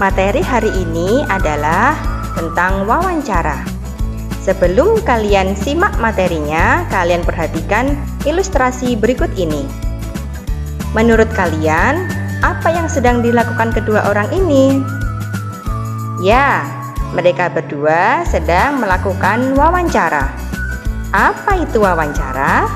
Materi hari ini adalah tentang wawancara. Sebelum kalian simak materinya, kalian perhatikan ilustrasi berikut ini. Menurut kalian, apa yang sedang dilakukan kedua orang ini? Ya, mereka berdua sedang melakukan wawancara. Apa itu wawancara?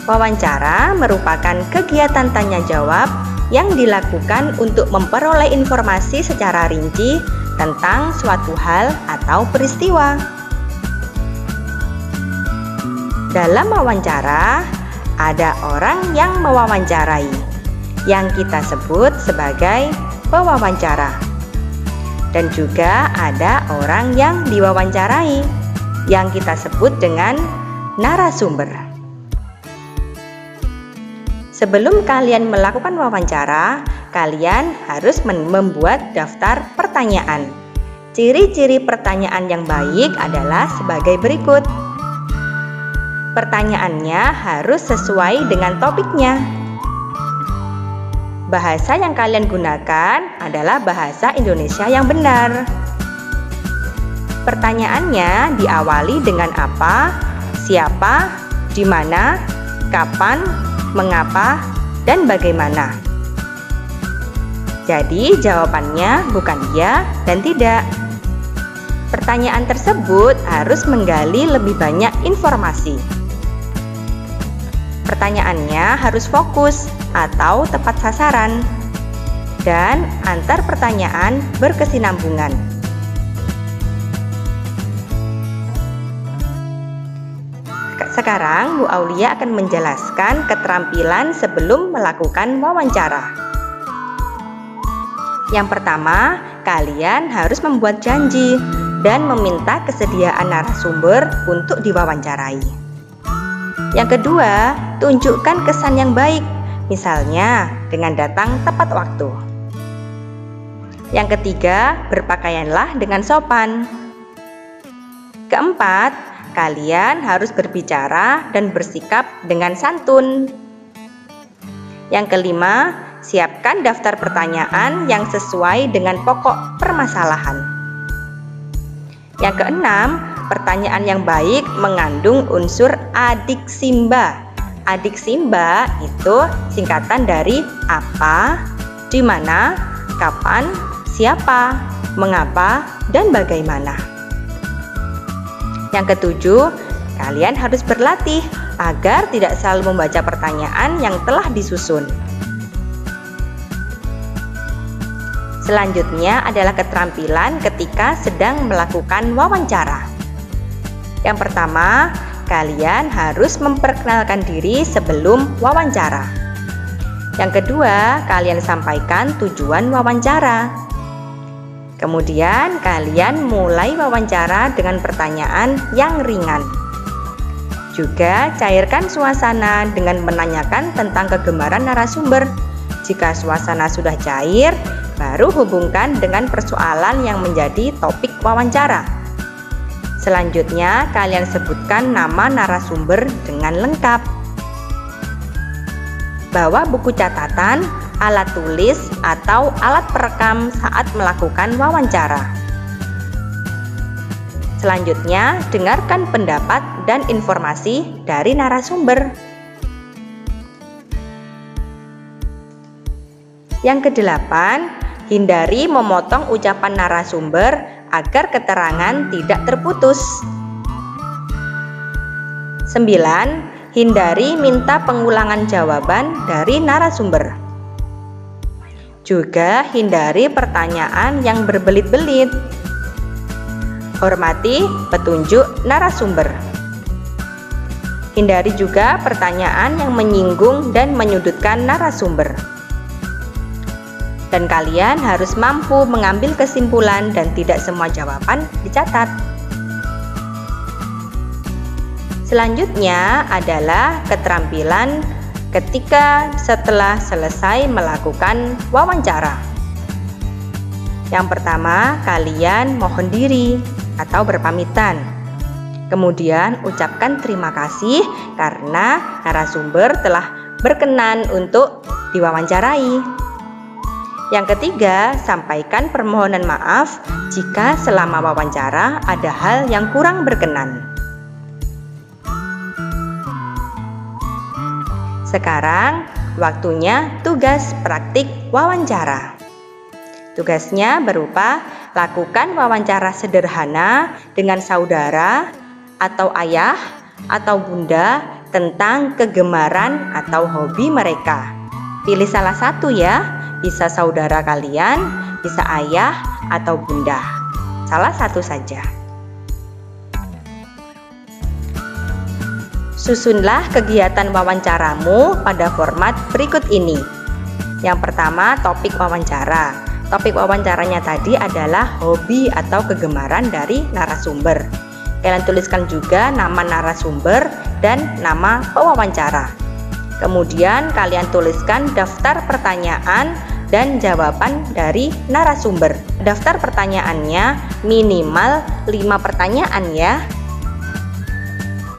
Wawancara merupakan kegiatan tanya jawab yang dilakukan untuk memperoleh informasi secara rinci tentang suatu hal atau peristiwa. Dalam wawancara, ada orang yang mewawancarai, yang kita sebut sebagai pewawancara. Dan juga ada orang yang diwawancarai, yang kita sebut dengan narasumber. Sebelum kalian melakukan wawancara, kalian harus membuat daftar pertanyaan. Ciri-ciri pertanyaan yang baik adalah sebagai berikut. Pertanyaannya harus sesuai dengan topiknya. Bahasa yang kalian gunakan adalah bahasa Indonesia yang benar. Pertanyaannya diawali dengan apa, siapa, di mana, kapan, mengapa, dan bagaimana. Jadi jawabannya bukan ya dan tidak. Pertanyaan tersebut harus menggali lebih banyak informasi. Pertanyaannya harus fokus atau tepat sasaran, dan antar pertanyaan berkesinambungan. Sekarang Bu Aulia akan menjelaskan keterampilan sebelum melakukan wawancara. Yang pertama, kalian harus membuat janji dan meminta kesediaan narasumber untuk diwawancarai. Yang kedua, tunjukkan kesan yang baik, misalnya dengan datang tepat waktu. Yang ketiga, berpakaianlah dengan sopan. Keempat, kalian harus berbicara dan bersikap dengan santun. Yang kelima, siapkan daftar pertanyaan yang sesuai dengan pokok permasalahan. Yang keenam, pertanyaan yang baik mengandung unsur adiksimba. Adiksimba itu singkatan dari apa, di mana, kapan, siapa, mengapa, dan bagaimana. Yang ketujuh, kalian harus berlatih agar tidak selalu membaca pertanyaan yang telah disusun. Selanjutnya adalah keterampilan ketika sedang melakukan wawancara. Yang pertama, kalian harus memperkenalkan diri sebelum wawancara. Yang kedua, kalian sampaikan tujuan wawancara. Kemudian kalian mulai wawancara dengan pertanyaan yang ringan. Juga cairkan suasana dengan menanyakan tentang kegemaran narasumber. Jika suasana sudah cair, baru hubungkan dengan persoalan yang menjadi topik wawancara. Selanjutnya kalian sebutkan nama narasumber dengan lengkap. Bawa buku catatan, alat tulis, atau alat perekam saat melakukan wawancara. Selanjutnya, dengarkan pendapat dan informasi dari narasumber. Yang kedelapan, hindari memotong ucapan narasumber agar keterangan tidak terputus. 9. Hindari minta pengulangan jawaban dari narasumber. Juga hindari pertanyaan yang berbelit-belit. Hormati petunjuk narasumber. Hindari juga pertanyaan yang menyinggung dan menyudutkan narasumber. Dan kalian harus mampu mengambil kesimpulan dan tidak semua jawaban dicatat. Selanjutnya adalah keterampilan ketika setelah selesai melakukan wawancara. Yang pertama, kalian mohon diri atau berpamitan. Kemudian ucapkan terima kasih karena narasumber telah berkenan untuk diwawancarai. Yang ketiga, sampaikan permohonan maaf jika selama wawancara ada hal yang kurang berkenan. Sekarang, waktunya tugas praktik wawancara. Tugasnya berupa lakukan wawancara sederhana dengan saudara atau ayah atau bunda tentang kegemaran atau hobi mereka. Pilih salah satu ya. Bisa saudara kalian, bisa ayah atau bunda. Salah satu saja. Susunlah kegiatan wawancaramu pada format berikut ini. Yang pertama, topik wawancara. Topik wawancaranya tadi adalah hobi atau kegemaran dari narasumber. Kalian tuliskan juga nama narasumber dan nama pewawancara. Kemudian kalian tuliskan daftar pertanyaan dan jawaban dari narasumber. Daftar pertanyaannya minimal 5 pertanyaan ya.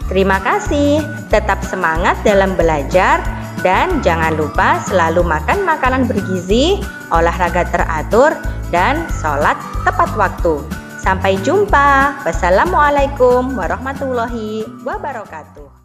Terima kasih, tetap semangat dalam belajar dan jangan lupa selalu makan makanan bergizi, olahraga teratur, dan sholat tepat waktu. Sampai jumpa. Wassalamualaikum warahmatullahi wabarakatuh.